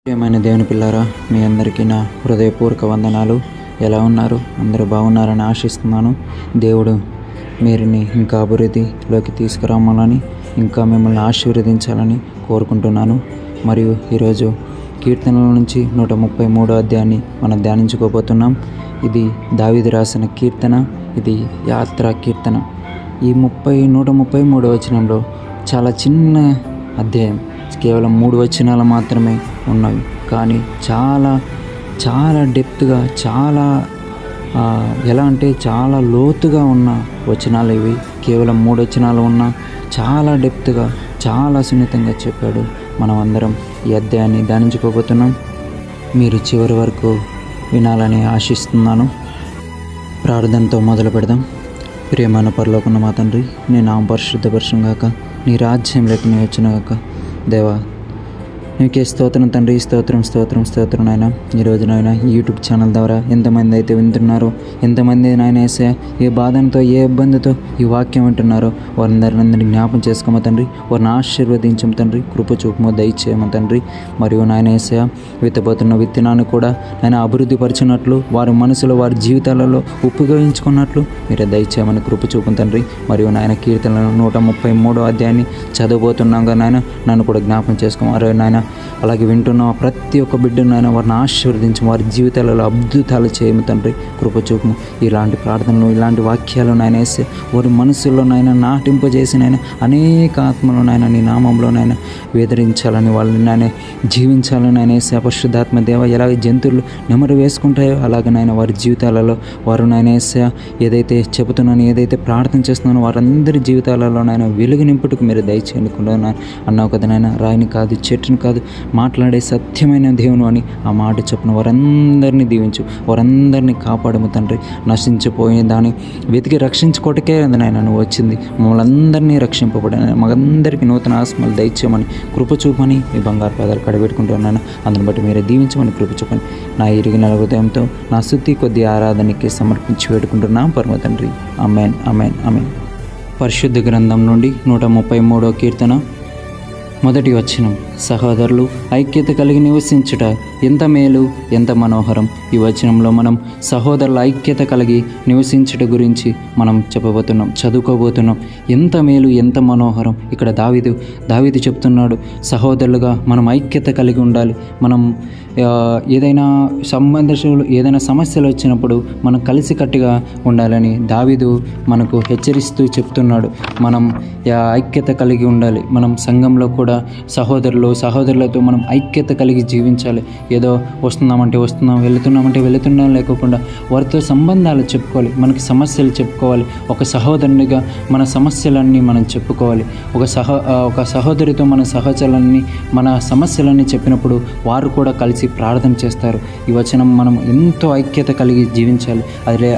ప్రియమైన దేవుని పిల్లారా, మీ అందరికీ నా హృదయపూర్వక వందనాలు. ఎలా ఉన్నారు? అందరూ బాగున్నారని ఆశిస్తున్నాను. దేవుడు మీరుని ఇంకా అభివృద్ధిలోకి తీసుకురావాలని, ఇంకా మిమ్మల్ని ఆశీర్వదించాలని కోరుకుంటున్నాను. మరియు ఈరోజు కీర్తనల నుంచి 133వ అధ్యాయాన్ని మనం ధ్యానించుకోబోతున్నాం. ఇది దావీదు రాసిన కీర్తన. ఇది యాత్రా కీర్తన. ఈ 133వ వచనంలో చాలా చిన్న అధ్యాయం, కేవలం 3 వచనాలు మాత్రమే ఉన్నవి. కానీ చాలా చాలా డెప్త్గా, చాలా ఎలా అంటే చాలా లోతుగా ఉన్న వచనాలు ఇవి. కేవలం 3 వచనాలు ఉన్నా చాలా డెప్త్గా, చాలా సున్నితంగా చెప్పాడు. మనం అందరం ఈ అధ్యాయాన్ని ధ్యానించుకోబోతున్నాం. మీరు చివరి వరకు వినాలని ఆశిస్తున్నాను. ప్రార్థనతో మొదలు పెడదాం. ప్రియమైన పరలోకన్న మా తండ్రి, నీ నామం పరిశుద్ధపరచును గాక, నీ రాజ్యంలోకి నీ వచ్చును గాక. దేవా, నీకే స్తోత్రం తండ్రి. స్తోత్రం స్తోత్రం స్తోత్రం నాయన. ఈరోజు నాయన యూట్యూబ్ ఛానల్ ద్వారా ఎంతమంది అయితే వింటున్నారో, ఎంతమంది నాయన వేసే ఏ బాధతో, ఏ ఇబ్బందితో ఈ వాక్యం వింటున్నారో వారందరినీ జ్ఞాపం చేసుకోమ తండ్రి. వారిని ఆశీర్వదించము తండ్రి. కృప చూపము, దయచేయము తండ్రి. మరియు నాయన వేసే విత్తబోతున్న విత్తనాన్ని కూడా నాయన అభివృద్ధి పరిచినట్లు, వారి మనసులో, వారి జీవితాలలో ఉపయోగించుకున్నట్లు మీరే దయచేయమని కృప చూపం తండ్రి. మరియు నాయన కీర్తనలను 133వ అధ్యాయాన్ని చదవబోతున్నాగా నాయన నన్ను కూడా జ్ఞాపం చేసుకోమారు నాయన. అలాగే వింటున్న ప్రతి ఒక్క బిడ్డనైనా వారిని ఆశీర్వదించము, వారి జీవితాలలో అద్భుతాలు చేయము తండ్రి. కృప చూపము. ఇలాంటి ప్రార్థనలు, ఇలాంటి వాక్యాలు నాయన వేసి వారి మనసుల్లో నాయన నాటింపజేసి నాయన అనేక ఆత్మలు నాయన నీ నామంలోనైనా వేదరించాలని, వాళ్ళని నాయన జీవించాలని ఆయన వేసే పరిశుద్ధాత్మ దేవ. ఎలాగ జంతువులు నెమరు వేసుకుంటాయో అలాగే నాయన వారి జీవితాలలో వారు నాయన వేసే ఏదైతే చెబుతున్నాను, ఏదైతే ప్రార్థన చేస్తున్నానో వారందరి జీవితాలలో నాయన వెలుగు నింపుటకు మీరు దయచేయనుకున్నాను అన్నావు కదా నాయన. రాయిని కాదు, చెట్టుని కాదు, మాట్లాడే సత్యమైన దేవుని అని ఆ మాట చొప్పున వారందరినీ దీవించు, వారందరినీ కాపాడము తండ్రి. నశించిపోయిన దాన్ని వెతికి రక్షించుకోవటకే నాయన నువ్వు వచ్చింది. మమ్మల్ని అందరినీ రక్షింపబడిన మనందరికీ నూతన ఆత్మలు దయచేయమని కృప చూపని మీ బంగారు పాదాలు కడబెట్టుకుంటున్నాను. అందుని బట్టి మీరే దీవించమని కృప చూపని నా ఇరిగిన హృదయంతో నా శుద్ధి కొద్ది ఆరాధనకి సమర్పించి వేడుకుంటున్నాం పరమ తండ్రి. ఆమేన్, ఆమేన్, ఆమేన్. పరిశుద్ధ గ్రంథం నుండి 133వ కీర్తన, మొదటి వచనం. సహోదరులు ఐక్యత కలిగి నివసించుట ఎంత మేలు, ఎంత మనోహరం. ఈ వచనంలో మనం సహోదరుల ఐక్యత కలిగి నివసించుట గురించి మనం చెప్పబోతున్నాం, చదువుకోబోతున్నాం. ఎంత మేలు, ఎంత మనోహరం. ఇక్కడ దావీదు చెప్తున్నాడు, సహోదరులుగా మనం ఐక్యత కలిగి ఉండాలి. మనం ఏదైనా ఏదైనా సమస్యలు వచ్చినప్పుడు మనం కలిసికట్టుగా ఉండాలని దావీదు మనకు హెచ్చరిస్తూ చెప్తున్నాడు. మనం ఐక్యత కలిగి ఉండాలి. మనం సంఘంలో కూడా సహోదరులతో మనం ఐక్యత కలిగి జీవించాలి. ఏదో వస్తున్నామంటే వస్తున్నాం, వెళుతున్నామంటే వెళుతున్నాం లేకోకుండా వారితో సంబంధాలు చెప్పుకోవాలి. మనకి సమస్యలు చెప్పుకోవాలి. ఒక సహోదరునిగా మన సమస్యలన్నీ మనం చెప్పుకోవాలి. ఒక సహోదరితో మన సహచరులన్నీ, మన సమస్యలన్నీ చెప్పినప్పుడు వారు కూడా కలిసి ప్రార్థన చేస్తారు. ఈ వచనం మనం ఎంతో ఐక్యత కలిగి జీవించాలి.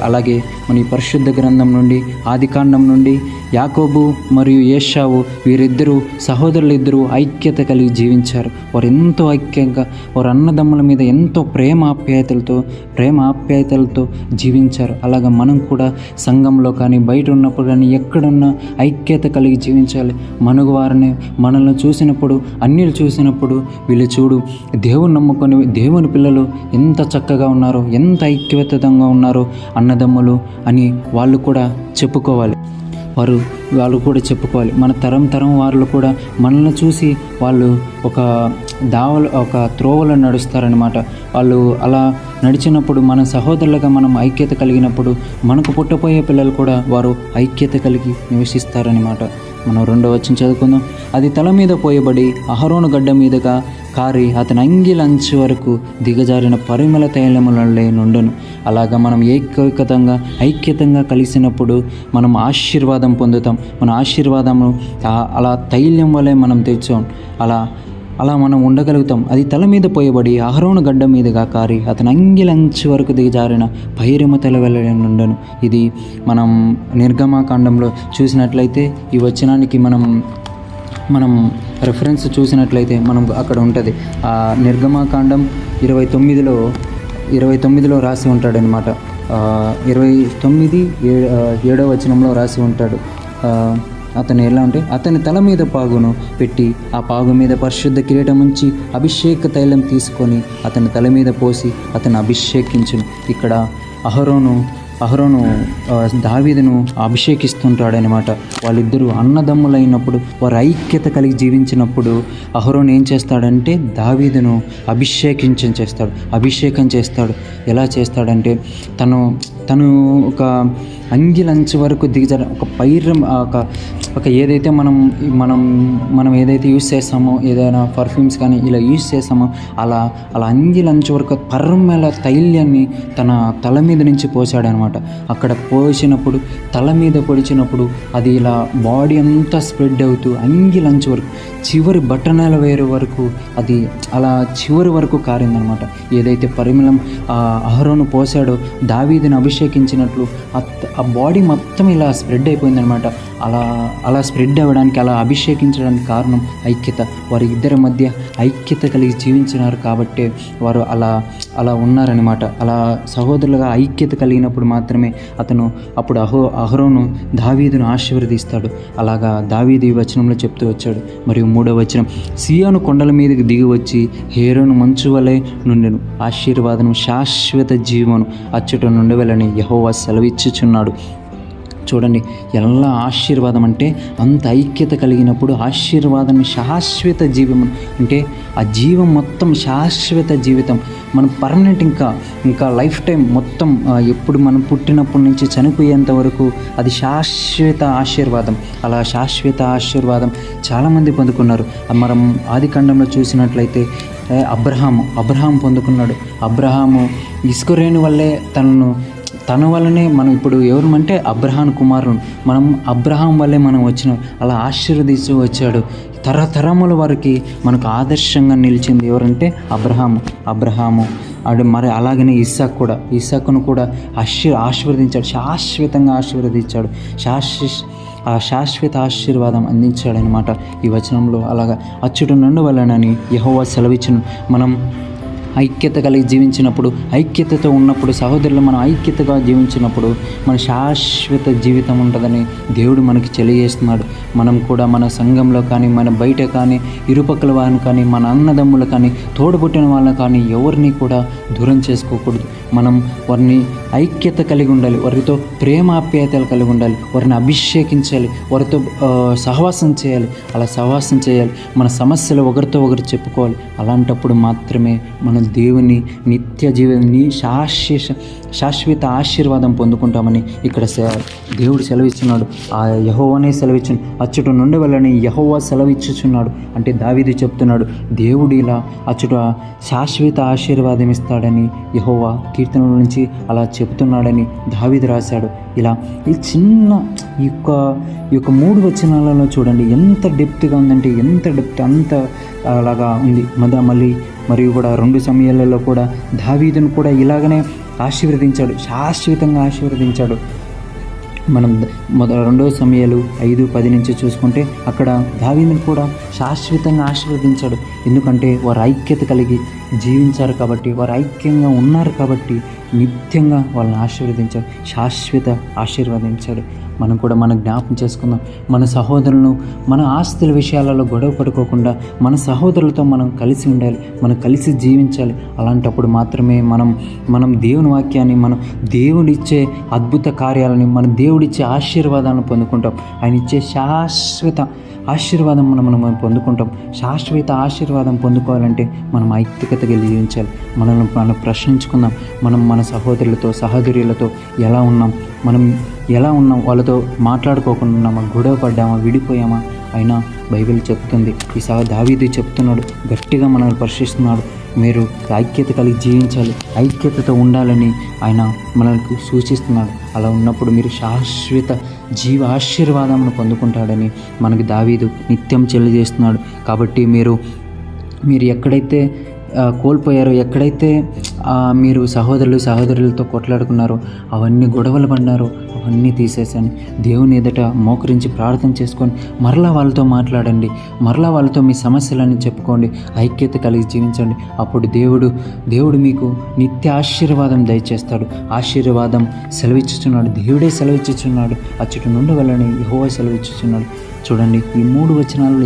అలాగే మన ఈ పరిశుద్ధ గ్రంథం నుండి, ఆదికాండం నుండి యాకోబు మరియు ఏశావు వీరిద్దరూ సహోదరులిద్దరూ ఐక్యత కలిగి జీవించారు. వారు ఎంతో ఐక్యంగా, వారు అన్నదమ్ముల మీద ఎంతో ప్రేమ ఆప్యాయతలతో జీవించారు. అలాగా మనం కూడా సంఘంలో కానీ, బయట ఉన్నప్పుడు కానీ, ఎక్కడున్నా ఐక్యత కలిగి జీవించాలి. వారిని మనల్ని చూసినప్పుడు, అన్యులు చూసినప్పుడు వీళ్ళు చూడు, దేవుని నమ్ముకొని దేవుని పిల్లలు ఎంత చక్కగా ఉన్నారో, ఎంత ఐక్యతగా ఉన్నారో అన్నదమ్ములు అని వాళ్ళు కూడా చెప్పుకోవాలి. వాళ్ళు కూడా చెప్పుకోవాలి. మన తరం వాళ్ళు కూడా మనల్ని చూసి వాళ్ళు ఒక త్రోవలో నడుస్తారనమాట. వాళ్ళు అలా నడిచినప్పుడు, మన సహోదరులుగా మనం ఐక్యత కలిగినప్పుడు మనకు పుట్టపోయే పిల్లలు కూడా వారు ఐక్యత కలిగి నివసిస్తారనమాట. మనం 2వ వచనం చదువుకుందాం. అది తల మీద పోయబడి అహరోను గడ్డ మీదుగా కారి అతని అంగిలంచు వరకు దిగజారిన పరిమళ తైలములే నుండును. అలాగా మనం ఐక్యతంగా కలిసినప్పుడు మనం ఆశీర్వాదం పొందుతాం. మన ఆశీర్వాదము అలా తైలం వలె మనం తెచ్చాం. అలా మనం ఉండగలుగుతాం. అది తల మీద పోయబడి అహరోను గడ్డ మీదుగా కారి అతని అంగిలంచు వరకు దిగజారిన పైరమ తల వెల నుండను. ఇది మనం నిర్గమాకాండంలో చూసినట్లయితే ఈ వచనానికి మనం రెఫరెన్స్ చూసినట్లయితే మనం అక్కడ ఉంటుంది. ఆ నిర్గమాకాండం 29లో రాసి ఉంటాడనమాట. 29 7వ వచనంలో రాసి ఉంటాడు. అతను ఎలా అంటే అతని తల మీద పాగును పెట్టి ఆ పాగు మీద పరిశుద్ధ కిరీటం ఉంచి అభిషేక తైలం తీసుకొని అతని తల మీద పోసి అతను అభిషేకించును. ఇక్కడ అహరోను దావీదును అభిషేకిస్తుంటాడనమాట. వాళ్ళిద్దరూ అన్నదమ్ములైనప్పుడు వారు ఐక్యత కలిగి జీవించినప్పుడు అహరోను ఏం చేస్తాడంటే దావీదును అభిషేకం చేస్తాడు. ఎలా చేస్తాడంటే తను ఒక అంగిలంచు వరకు దిగజారు, ఒక పైరం, ఒక ఏదైతే మనం ఏదైతే యూస్ చేస్తామో, ఏదైనా పర్ఫ్యూమ్స్ కానీ ఇలా యూస్ చేస్తామో అలా అంగిలంచు వరకు పర్మల తైల్యాన్ని తన తల మీద నుంచి పోసాడనమాట. అక్కడ పోసినప్పుడు తల మీద పొడిచినప్పుడు అది ఇలా బాడీ అంతా స్ప్రెడ్ అవుతూ అంగిలంచు వరకు చివరి బట్టనాల వేరు వరకు అది అలా చివరి వరకు కారిందనమాట. ఏదైతే పరిమళం అహరోను పోసాడో దావీదుని అభిషేకించినట్లు ఆ బాడీ మొత్తం ఇలా స్ప్రెడ్ అయిపోయిందనమాట. అలా స్ప్రెడ్ అవ్వడానికి, అలా అభిషేకించడానికి కారణం ఐక్యత. వారి ఇద్దరి మధ్య ఐక్యత కలిగి జీవించినారు కాబట్టే వారు అలా ఉన్నారనమాట. అలా సహోదరులుగా ఐక్యత కలిగినప్పుడు మాత్రమే అప్పుడు అహరోను దావీదును ఆశీర్వదిస్తాడు. అలాగా దావీదు ఈ వచనంలో చెప్తూ వచ్చాడు. మరియు 3వ వచనం, సియోను కొండల మీదకి దిగి వచ్చి హేరోను మంచు వలె నుండెను, ఆశీర్వాదం శాశ్వత జీవను అచ్చట నుండవలని యెహోవా సెలవిచ్చుచున్నాడు. చూడండి ఎలా ఆశీర్వాదం అంటే అంత ఐక్యత కలిగినప్పుడు ఆశీర్వాదం శాశ్వత జీవము అంటే ఆ జీవం మొత్తం శాశ్వత జీవితం, మనం పర్మనెంట్ ఇంకా లైఫ్ టైం మొత్తం ఎప్పుడు మనం పుట్టినప్పటి నుంచి చనిపోయేంత వరకు అది శాశ్వత ఆశీర్వాదం. అలా శాశ్వత ఆశీర్వాదం చాలామంది పొందుకున్నారు. మనం ఆది కాండంలో చూసినట్లయితే అబ్రహాం పొందుకున్నాడు. అబ్రహాము ఇస్కరేణు వల్లే తన వల్లనే మనం ఇప్పుడు ఎవరమంటే అబ్రహాం కుమారుడు, మనం అబ్రహాం వల్లే మనం వచ్చినాం. అలా ఆశీర్వదిస్తూ వచ్చాడు. తరతరముల వారికి మనకు ఆదర్శంగా నిలిచింది ఎవరంటే అబ్రహాము. మరి అలాగనే ఇస్సాకును కూడా ఆశీర్వదించాడు, శాశ్వతంగా ఆశీర్వదించాడు, శాశ్వత ఆశీర్వాదం అందించాడనమాట ఈ వచనంలో. అలాగా అచ్చుట నుండి వలనని యెహోవా సెలవిచ్చును. మనం ఐక్యత కలిగి జీవించినప్పుడు, ఐక్యతతో ఉన్నప్పుడు, సహోదరులు మనం ఐక్యతగా జీవించినప్పుడు మన శాశ్వత జీవితం ఉంటుందని దేవుడు మనకి తెలియజేస్తున్నాడు. మనం కూడా మన సంఘంలో కానీ, మన బయట కానీ, ఇరుపక్కల వారిని కానీ, మన అన్నదమ్ములు కానీ, తోడబుట్టిన వాళ్ళని కానీ ఎవరిని కూడా దూరం చేసుకోకూడదు. మనం వారిని ఐక్యత కలిగి ఉండాలి, వారితో ప్రేమాప్యాయతలు కలిగి ఉండాలి, వారిని అభిషేకించాలి, వారితో సహవాసం చేయాలి. అలా సహవాసం చేయాలి. మన సమస్యలు ఒకరితో ఒకరు చెప్పుకోవాలి. అలాంటప్పుడు మాత్రమే మన దేవుని నిత్య జీవనాన్ని శాశ్వత ఆశీర్వాదం పొందుకుంటామని ఇక్కడ దేవుడు సెలవిస్తున్నాడు. ఆ యెహోవానే సెలవిచ్చును, అచ్చుట నుండి వెళ్ళని యెహోవా సెలవిచ్చుచున్నాడు. అంటే దావీదు చెప్తున్నాడు, దేవుడు ఇలా అచ్చుట శాశ్వత ఆశీర్వాదం ఇస్తాడని యెహోవా కీర్తనల నుంచి అలా చెబుతున్నాడని దావీదు రాశాడు. ఇలా ఈ యొక్క 3 వచనాలలో చూడండి ఎంత డెప్త్గా ఉందంటే, ఎంత డెప్త్ అంత అలాగా ఉంది. మరియు కూడా 2 సమయాలలో కూడా దావీదును కూడా ఇలాగనే ఆశీర్వదించాడు, శాశ్వతంగా ఆశీర్వదించాడు. మనం 2 సమయాలు 5:10 నుంచి చూసుకుంటే అక్కడ దావీదును కూడా శాశ్వతంగా ఆశీర్వదించాడు. ఎందుకంటే వారు ఐక్యత కలిగి జీవించారు కాబట్టి, వారు ఐక్యంగా ఉన్నారు కాబట్టి నిత్యంగా వాళ్ళని ఆశీర్వదించాడు, శాశ్వత ఆశీర్వదించాడు. మనం కూడా జ్ఞాపకం చేసుకుందాం. మన సహోదరులను మన ఆస్తుల విషయాలలో గొడవ పడుకోకుండా మన సహోదరులతో మనం కలిసి ఉండాలి, మనం కలిసి జీవించాలి. అలాంటప్పుడు మాత్రమే మనం దేవుని వాక్యాన్ని, మనం దేవుడిచ్చే అద్భుత కార్యాలని, మన దేవుడిచ్చే ఆశీర్వాదాలను పొందుకుంటాం. ఆయన ఇచ్చే శాశ్వత ఆశీర్వాదం మనం పొందుకుంటాం. శాశ్వత ఆశీర్వాదం పొందుకోవాలంటే మనం ఐక్యతగా జీవించాలి. మనం ప్రశ్నించుకుందాం. మనం మన సహోదరులతో సహోదరులతో ఎలా ఉన్నాం, వాళ్ళతో మాట్లాడుకోకుండా ఉన్నామా, గొడవ పడ్డామా, విడిపోయామా? అయినా బైబిల్ చెప్తుంది, దావీదు చెప్తున్నాడు, గట్టిగా మనల్ని పరిశీలిస్తున్నాడు, మీరు ఐక్యత కలిగి జీవించాలి, ఐక్యతతో ఉండాలని ఆయన మనకు సూచిస్తున్నాడు. అలా ఉన్నప్పుడు మీరు శాశ్వత జీవ ఆశీర్వాదమును పొందుకుంటాడని మనకి దావీదు నిత్యం తెలియజేస్తున్నాడు. కాబట్టి మీరు ఎక్కడైతే కోల్పోయారో, ఎక్కడైతే మీరు సహోదరులతో కొట్లాడుకున్నారో, అవన్నీ గొడవలు పడినారో అవన్నీ తీసేసండి. దేవుని ఎదుట మోకరించి ప్రార్థన చేసుకొని మరలా వాళ్ళతో మాట్లాడండి. మరలా వాళ్ళతో మీ సమస్యలన్నీ చెప్పుకోండి. ఐక్యత కలిగి జీవించండి. అప్పుడు దేవుడు మీకు నిత్య ఆశీర్వాదం దయచేస్తాడు. ఆశీర్వాదం సెలవిచ్చుచున్నాడు. దేవుడే సెలవిచ్చుచున్నాడు. అచ్చటి నుండి వెళ్ళని యెహోవా సెలవిచ్చుచున్నాడు. చూడండి, ఈ 3 వచనాలలో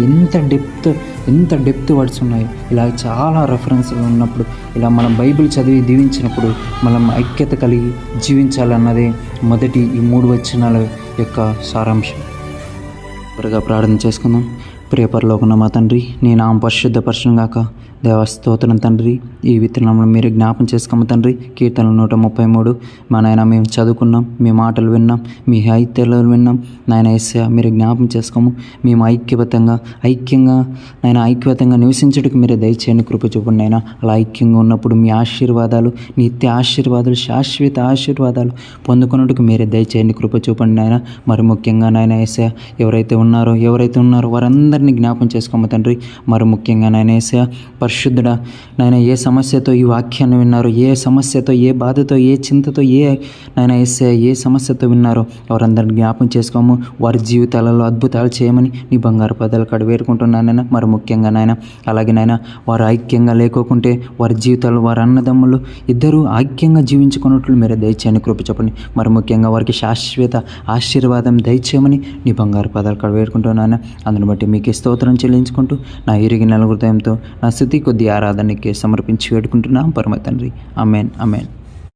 ఎంత డెప్త్ వర్డ్స్ ఉన్నాయి. ఇలా చాలా రెఫరెన్స్లు ఉన్నప్పుడు, ఇలా మనం బైబిల్ చదివి దీవించినప్పుడు మనం ఐక్యత కలిగి జీవించాలన్నదే మొదటి ఈ 3 వచనాల యొక్క సారాంశం. త్వరగా ప్రార్థన చేసుకుందాం. ప్రియ పరలోకన్న మా తండ్రి, నీ నామం పరిశుద్ధపరచును గాక. దేవ స్తోత్రం తండ్రి. ఈ విత్తనమును మీరు జ్ఞాపం చేసుకోమ తండ్రి. కీర్తనలు 133 మా నాయన మేము చదువుకున్నాం, మీ మాటలు విన్నాం, మీ ఐక్యతలు విన్నాం. నాయన యేసయ్య మీరు జ్ఞాపం చేసుకోము. మేము ఐక్యతంగా నివసించుటకు మీరు దయచేయండి, కృప చూపండి నాయన. అలా ఐక్యంగా ఉన్నప్పుడు మీ ఆశీర్వాదాలు, నిత్య ఆశీర్వాదాలు, శాశ్వత ఆశీర్వాదాలు పొందుకున్నట్టుకు మీరే దయచేయండి, కృప చూపండి నాయన. మరి ముఖ్యంగా నాయన యేసయ్య ఎవరైతే ఉన్నారో వారందరినీ జ్ఞాపం చేసుకోమ తండ్రి. మరి ముఖ్యంగా నాయన యేసయ్య పరిశుద్ధుడా, నాయన ఏ సమస్యతో ఈ వాక్యాన్ని విన్నారో, ఏ సమస్యతో, ఏ బాధతో, ఏ చింతతో, నాయన ఏ సమస్యతో విన్నారో వారందరిని జ్ఞాపం చేసుకోము. వారి జీవితాలలో అద్భుతాలు చేయమని నీ బంగారు పదాలు కాడ వేడుకుంటున్నానైనా. మరి ముఖ్యంగా నాయన అలాగే నాయన వారు ఐక్యంగా లేకోకుంటే వారి జీవితాలు, వారి అన్నదమ్ములు ఇద్దరు ఐక్యంగా జీవించుకున్నట్లు మీరు దయచేయని కృప చెప్పండి. మరి ముఖ్యంగా వారికి శాశ్వత ఆశీర్వాదం దయచేయమని నీ బంగారు పదాలు కాడ వేడుకుంటున్నాను. అందుని బట్టి మీకే స్తోత్రం చెల్లించుకుంటూ నా ఇరిగి నలుగురితో నా స్థుతి కొద్ది ఆరాధనకి సమర్పించి వేడుకుంటున్నాం పరమ తండ్రి. Amen, amen.